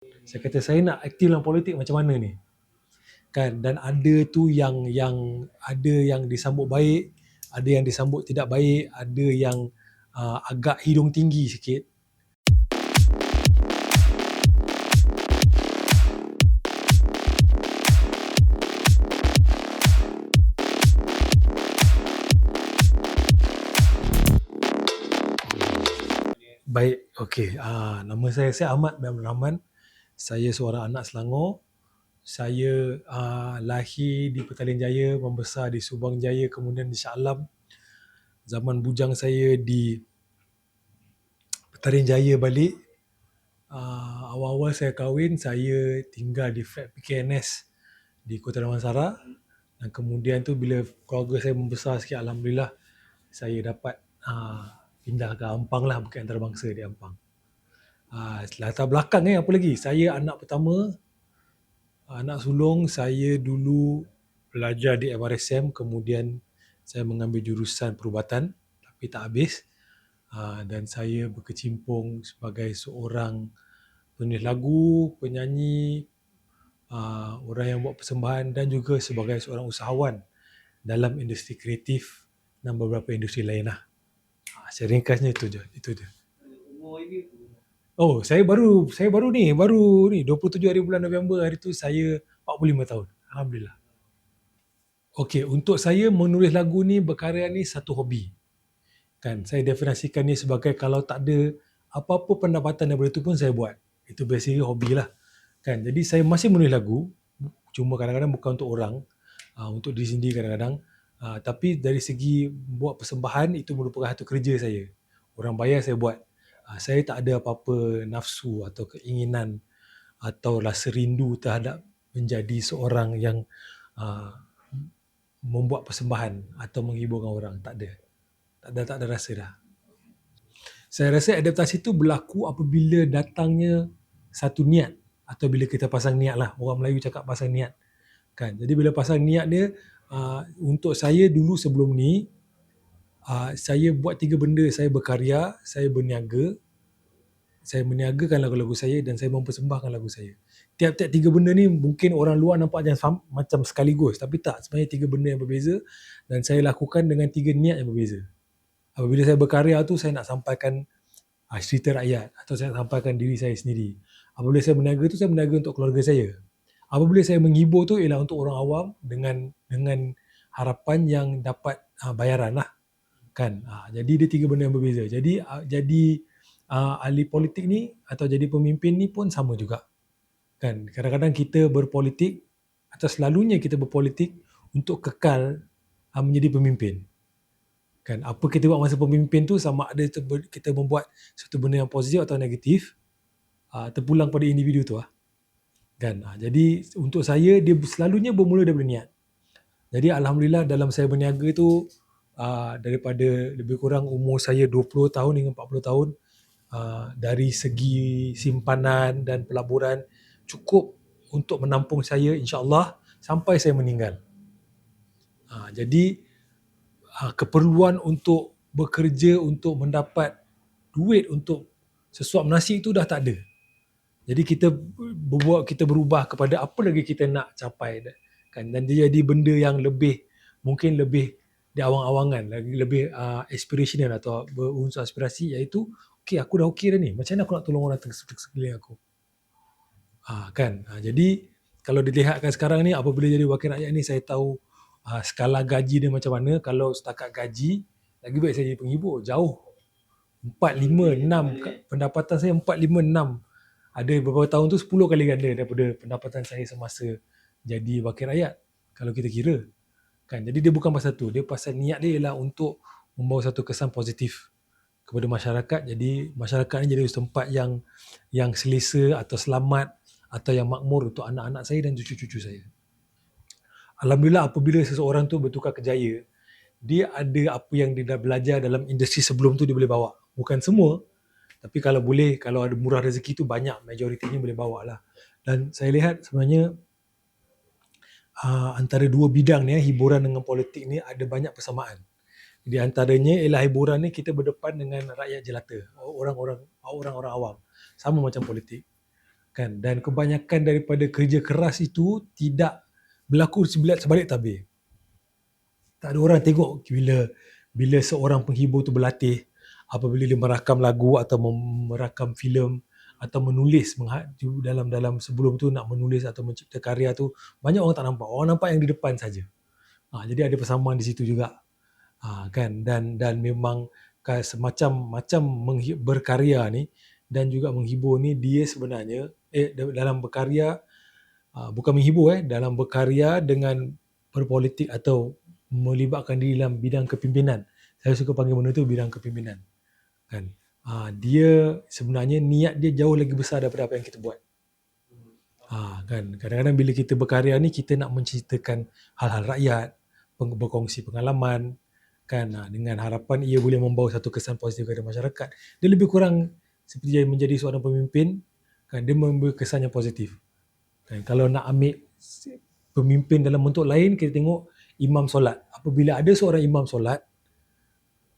Saya kata saya nak aktif dalam politik macam mana ni? Kan, dan ada tu yang ada yang disambut baik, ada yang disambut tidak baik, ada yang agak hidung tinggi sikit. Baik, okey. Nama saya Ahmad bin Abdul Rahman. Saya seorang anak Selangor. Saya lahir di Petaling Jaya, membesar di Subang Jaya, kemudian di Shah Alam. Zaman bujang saya di Petaling Jaya balik. Awal-awal saya kahwin, saya tinggal di flat PKNS di Kota Damansara. Dan kemudian tu bila keluarga saya membesar sikit, Alhamdulillah, saya dapat pindah ke Ampang lah, Bukit Antarabangsa di Ampang. Latar belakang apa lagi? Saya anak pertama, anak sulung. Saya dulu belajar di MRSM, kemudian saya mengambil jurusan perubatan tapi tak habis. Dan saya berkecimpung sebagai seorang penulis lagu, penyanyi, orang yang buat persembahan dan juga sebagai seorang usahawan dalam industri kreatif dan beberapa industri lain lah. Saya ringkasnya itu je. Oh, saya baru ni 27 hari bulan November, hari tu saya 45 tahun. Alhamdulillah. Okey, untuk saya menulis lagu ni, berkarya ni satu hobi. Kan, saya definisikan ni sebagai kalau tak ada apa-apa pendapatan daripada tu pun saya buat. Itu basically hobi lah. Kan, jadi saya masih menulis lagu, cuma kadang-kadang bukan untuk orang, untuk diri sendiri kadang-kadang. Tapi dari segi buat persembahan, itu merupakan satu kerja saya. Orang bayar, saya buat. Saya tak ada apa-apa nafsu atau keinginan atau rasa rindu terhadap menjadi seorang yang membuat persembahan atau menghiburkan orang. Tak ada rasa dah. Saya rasa adaptasi itu berlaku apabila datangnya satu niat, atau bila kita pasang niat lah. Orang Melayu cakap pasang niat. Kan? Jadi bila pasang niat dia, untuk saya dulu sebelum ni, saya buat 3 benda. Saya berkarya, saya berniaga, saya meniagakan lagu-lagu saya, dan saya mempersembahkan lagu saya. Tiap-tiap 3 benda ni mungkin orang luar nampak macam sekaligus, tapi tak. Sebenarnya 3 benda yang berbeza, dan saya lakukan dengan 3 niat yang berbeza. Apabila saya berkarya tu, saya nak sampaikan cerita rakyat, atau saya sampaikan diri saya sendiri. Apabila saya berniaga tu, saya berniaga untuk keluarga saya. Apabila saya menghibur tu ialah untuk orang awam dengan harapan yang dapat bayaran lah. Kan? Jadi dia 3 benda yang berbeza. Jadi ahli politik ni atau jadi pemimpin ni pun sama juga. Kan? Kadang-kadang kita berpolitik, atau selalunya kita berpolitik untuk kekal menjadi pemimpin. Kan? Apa kita buat masa pemimpin tu, sama ada kita membuat satu benda yang positif atau negatif, terpulang pada individu tu lah. Kan? Jadi untuk saya, dia selalunya bermula daripada niat. Jadi Alhamdulillah, dalam saya berniaga tu, daripada lebih kurang umur saya 20 tahun hingga 40 tahun, dari segi simpanan dan pelaburan cukup untuk menampung saya, insyaAllah, sampai saya meninggal. Jadi keperluan untuk bekerja untuk mendapat duit untuk sesuap nasi itu dah tak ada. Jadi kita berubah kepada apa lagi kita nak capai, kan? Dan dia jadi benda yang mungkin lebih di awang-awangan, lebih aspirational atau berunsur aspirasi, iaitu aku dah okey dah ni, macam mana aku nak tolong orang sekeliling aku. Kan? Jadi kalau dilihatkan sekarang ni, apabila jadi wakil rakyat ni, saya tahu skala gaji dia macam mana. Kalau setakat gaji, lagi baik saya jadi penghibur. Jauh 4, 5, 6, pendapatan saya 4, 5, 6. Ada beberapa tahun tu 10 kali ganda daripada pendapatan saya semasa jadi wakil rakyat, kalau kita kira. Kan? Jadi dia bukan pasal tu, dia pasal niat dia ialah untuk membawa satu kesan positif kepada masyarakat. Jadi masyarakat ni jadi tempat yang selesa atau selamat atau yang makmur untuk anak-anak saya dan cucu-cucu saya. Alhamdulillah, apabila seseorang tu bertukar kerjaya, dia ada apa yang dia dah belajar dalam industri sebelum tu, dia boleh bawa. Bukan semua, tapi kalau boleh, kalau ada murah rezeki tu, banyak, majoritinya boleh bawa lah. Dan saya lihat sebenarnya antara dua bidang ni, hiburan dengan politik ni, ada banyak persamaan. Di antaranya ialah hiburan ni kita berdepan dengan rakyat jelata, orang-orang awam, sama macam politik. kan, dan kebanyakan daripada kerja keras itu tidak berlaku sebalik tabir. Tak ada orang tengok bila seorang penghibur tu berlatih, apabila dia merakam lagu atau merakam filem atau menulis dalam sebelum tu nak menulis atau mencipta karya tu, banyak orang tak nampak. Orang nampak yang di depan saja. Jadi ada persamaan di situ juga. Kan, dan memang semacam berkarya ni dan juga menghibur ni, dia sebenarnya dalam berkarya, bukan menghibur, dalam berkarya dengan berpolitik atau melibatkan diri dalam bidang kepimpinan. Saya suka panggil benda tu bidang kepimpinan, kan. Dia sebenarnya niat dia jauh lagi besar daripada apa yang kita buat. Kan, kadang-kadang bila kita berkarya ni, kita nak menceritakan hal-hal rakyat, berkongsi pengalaman, kan, dengan harapan ia boleh membawa satu kesan positif kepada masyarakat. Dia lebih kurang seperti menjadi seorang pemimpin, kan, dia memberi kesan yang positif. Kan, kalau nak ambil pemimpin dalam bentuk lain, kita tengok imam solat. Apabila ada seorang imam solat,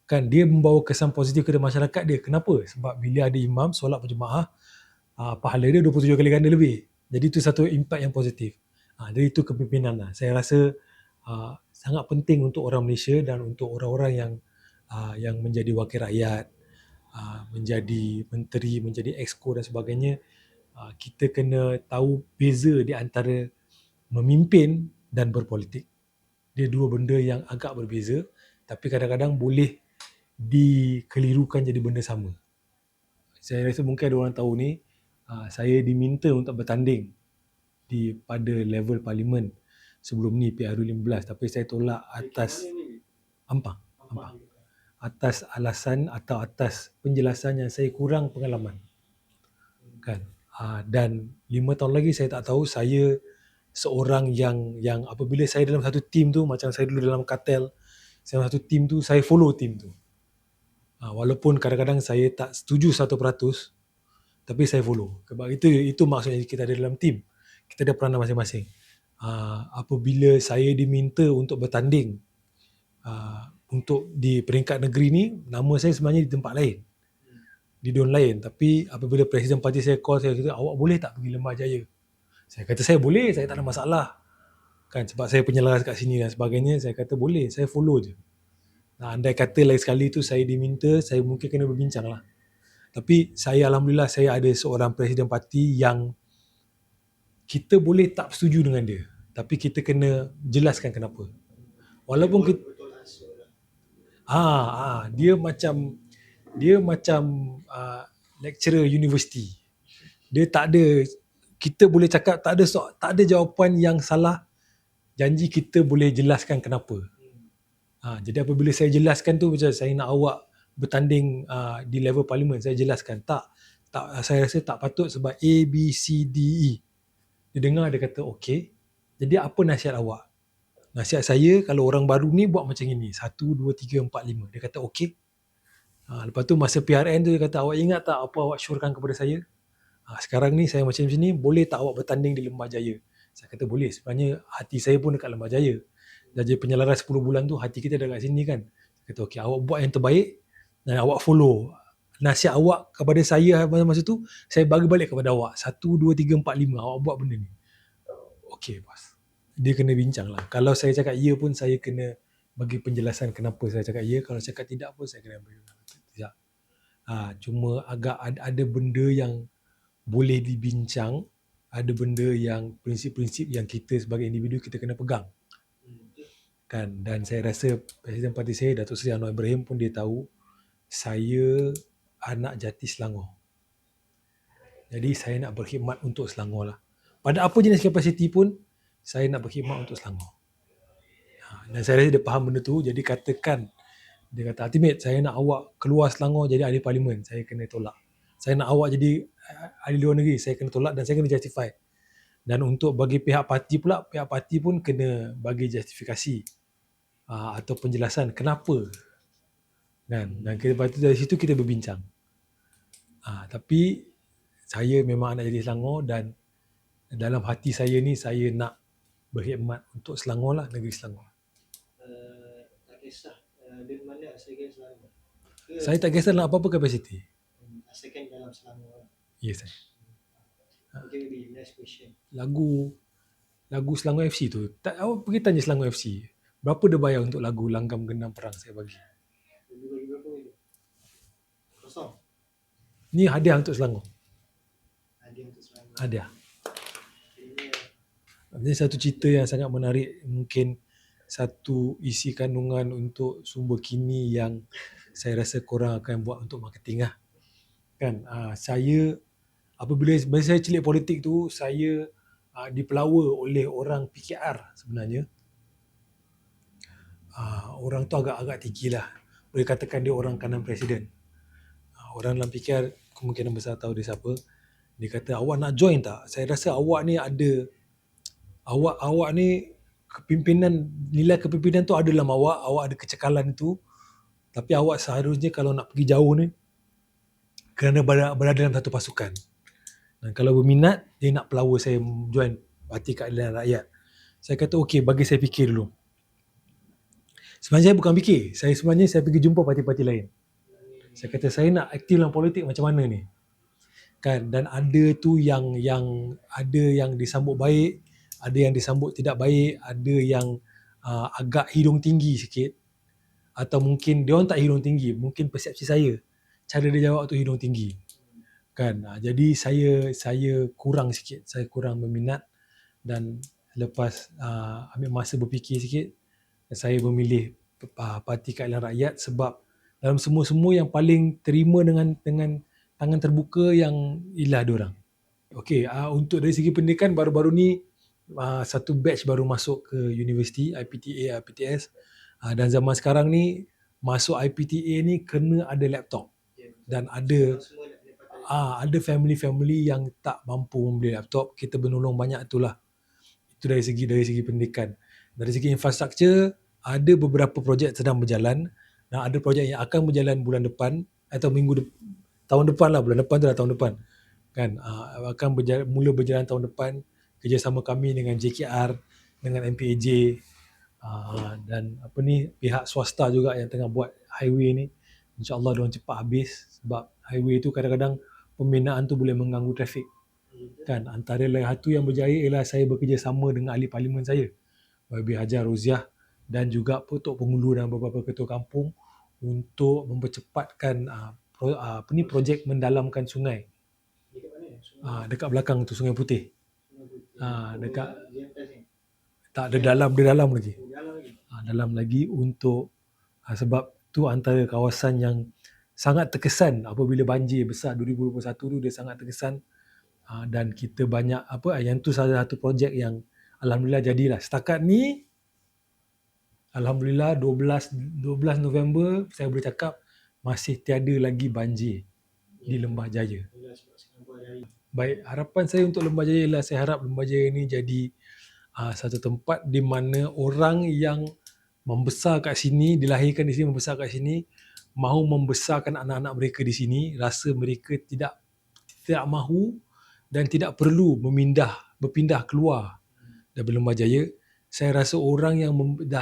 kan, dia membawa kesan positif kepada masyarakat dia. Kenapa? Sebab bila ada imam solat berjemaah, pahala dia 27 kali ganda lebih. Jadi itu satu impact yang positif. Jadi itu kepimpinan lah. Saya rasa sangat penting untuk orang Malaysia dan untuk orang-orang yang menjadi wakil rakyat, menjadi menteri, menjadi exco dan sebagainya. Kita kena tahu beza di antara memimpin dan berpolitik. Dia dua benda yang agak berbeza, tapi kadang-kadang boleh dikelirukan jadi benda sama. Saya rasa mungkin ada orang tahu ni, saya diminta untuk bertanding pada level parlimen sebelum ni, PRU15, tapi saya tolak atas Ampang. Atas alasan atau atas penjelasan yang saya kurang pengalaman, kan. Dan 5 tahun lagi saya tak tahu. Saya seorang yang apabila saya dalam satu tim tu, macam saya dulu dalam kartel, saya dalam satu tim tu, saya follow tim tu. Walaupun kadang-kadang saya tak setuju 100%, tapi saya follow. Sebab itu maksudnya kita ada dalam tim. Kita ada peranan masing-masing. Apabila saya diminta untuk bertanding untuk di peringkat negeri ni, nama saya sebenarnya di tempat lain, di don lain. Tapi apabila Presiden Parti saya call, saya kata, awak boleh tak pergi Lembah Jaya? Saya kata saya boleh, saya tak ada masalah, kan, sebab saya penyelaras kat sini dan sebagainya. Saya kata boleh, saya follow je. Andai kata lain sekali tu saya diminta, saya mungkin kena berbincang lah. Tapi saya, alhamdulillah, saya ada seorang Presiden Parti yang kita boleh tak setuju dengan dia, tapi kita kena jelaskan kenapa. Walaupun kita, dia macam lecturer universiti. Dia tak ada, kita boleh cakap tak ada jawapan yang salah, janji kita boleh jelaskan kenapa. Jadi apabila saya jelaskan tu, macam saya nak awak bertanding di level parlimen, saya jelaskan tak, saya rasa tak patut sebab A, B, C, D, E. Dia dengar, dia kata okey. Jadi apa nasihat awak? Nasihat saya, kalau orang baru ni buat macam ini, 1, 2, 3, 4, 5. Dia kata okey. Lepas tu masa PRN tu, dia kata, awak ingat tak apa awak syorkan kepada saya? Sekarang ni saya macam ni, boleh tak awak bertanding di Lembah Jaya? Saya kata boleh. Sebenarnya hati saya pun dekat Lembah Jaya. Dah jadi penyelaras 10 bulan tu, hati kita dah kat sini, kan. Saya kata okey, awak buat yang terbaik dan awak follow. Nasihat awak kepada saya masa tu, saya bagi balik kepada awak. 1, 2, 3, 4, 5. Awak buat benda ni. Okey, bos. Dia kena bincang lah. Kalau saya cakap ya pun, saya kena bagi penjelasan kenapa saya cakap ya. Kalau cakap tidak pun, saya kena bagi tidak. Cuma agak ada benda yang boleh dibincang, ada benda yang prinsip-prinsip yang kita sebagai individu kita kena pegang, kan. Dan saya rasa Presiden Parti saya, Datuk Seri Anwar Ibrahim pun dia tahu saya anak jati Selangor. Jadi saya nak berkhidmat untuk Selangor lah. Pada apa jenis kapasiti pun, saya nak berkhidmat untuk Selangor. Dan saya rasa dia faham benda tu. Jadi katakan, dia kata, ultimate, saya nak awak keluar Selangor jadi ahli parlimen, saya kena tolak. Saya nak awak jadi ahli luar negeri, saya kena tolak dan saya kena justify. Dan untuk bagi pihak parti pula, pihak parti pun kena bagi justifikasi atau penjelasan kenapa, kan. Dan dari situ kita berbincang. Tapi saya memang anak jadi Selangor, dan dalam hati saya ni, saya nak berkhidmat untuk Selangor lah, negeri Selangor. Tak kisah dari mana asalkan Selangor? Saya tak kisah dalam apa-apa kapasiti. Asalkan dalam Selangor. Yes, saya. Okay, Udi, next question. Lagu Selangor FC tu. Tak, awak pergi tanya Selangor FC. Berapa dia bayar untuk lagu Langgam Genang Perang saya bagi. Udi bagi berapa itu? Kosong. Ni hadiah untuk Selangor. Hadiah untuk Selangor. Hadiah. Ini Ini satu cerita yang sangat menarik. Mungkin satu isi kandungan untuk sumber kini yang saya rasa korang akan buat untuk marketing lah. Kan, saya apabila saya celik politik tu, saya dipelawa oleh orang PKR sebenarnya. Orang tu agak tinggi lah. Boleh katakan dia orang kanan presiden. Orang dalam PKR kemungkinan besar tahu dia siapa. Dia kata, awak nak join tak? Saya rasa awak ni ada, awak ni kepimpinan, nilai kepimpinan tu ada dalam awak ada kecekalan tu. Tapi awak seharusnya kalau nak pergi jauh ni, kerana berada dalam satu pasukan. Dan kalau berminat, dia nak pelawa saya join Parti Keadilan Rakyat. Saya kata, okey, bagi saya fikir dulu. Sebenarnya saya bukan fikir. Saya pergi jumpa parti-parti lain. Saya kata, saya nak aktif dalam politik macam mana ni? Kan, dan ada tu yang ada yang disambut baik, ada yang disambut tidak baik, ada yang agak hidung tinggi sikit, atau mungkin dia orang tak hidung tinggi, mungkin persepsi saya cara dia jawab tu hidung tinggi. Kan, jadi saya kurang sikit, saya kurang berminat, dan lepas ambil masa berfikir sikit, saya memilih Parti Keadilan Rakyat sebab dalam semua yang paling terima dengan tangan terbuka yang ialah diorang. Okey, untuk dari segi pendidikan baru-baru ni satu batch baru masuk ke universiti IPTA, IPTS, dan zaman sekarang ni masuk IPTA ni kena ada laptop, dan ada family yang tak mampu membeli laptop. Kita menolong banyak itulah. Itu dari segi pendidikan. Dari segi infrastruktur, ada beberapa projek sedang berjalan, dan ada projek yang akan berjalan bulan depan atau tahun depan lah. Bulan depan tu dah tahun depan. Kan, akan mula berjalan tahun depan, kerjasama kami dengan JKR, dengan MPAJ, dan pihak swasta juga yang tengah buat highway ni. InsyaAllah diorang cepat habis, sebab highway tu kadang-kadang pembinaan tu boleh mengganggu trafik. Kan, antara lain satu yang berjaya ialah saya bekerjasama dengan ahli parlimen saya, YB Hajar Roziah, dan juga Tok Pengulu dan beberapa ketua kampung untuk mempercepatkan projek mendalamkan sungai. Dekat belakang tu, Sungai Putih. Dekat tak, dia dalam lagi. Dalam lagi untuk sebab tu antara kawasan yang sangat terkesan apabila banjir besar 2021 tu, dia sangat terkesan. Dan kita banyak yang tu salah satu projek yang alhamdulillah jadilah. Setakat ni alhamdulillah 12 November saya boleh cakap masih tiada lagi banjir di Lembah Jaya. Baik, harapan saya untuk Lembah Jaya ialah saya harap Lembah Jaya ni jadi satu tempat di mana orang yang membesar kat sini, dilahirkan di sini, membesar kat sini, mahu membesarkan anak-anak mereka di sini, rasa mereka tidak mahu dan tidak perlu berpindah keluar dari Lembah Jaya. Saya rasa orang yang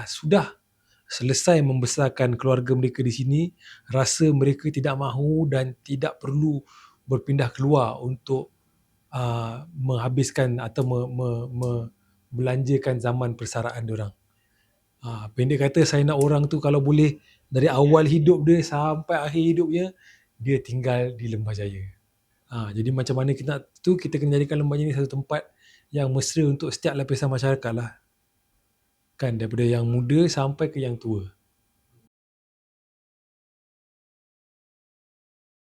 sudah selesai membesarkan keluarga mereka di sini, rasa mereka tidak mahu dan tidak perlu berpindah keluar untuk menghabiskan atau belanjakan zaman persaraan diorang. Pendek kata, saya nak orang tu kalau boleh dari awal hidup dia sampai akhir hidupnya, dia tinggal di Lembah Jaya. Jadi macam mana kita kena jadikan Lembah Jaya ni satu tempat yang mesra untuk setiap lapisan masyarakat lah. Kan, daripada yang muda sampai ke yang tua.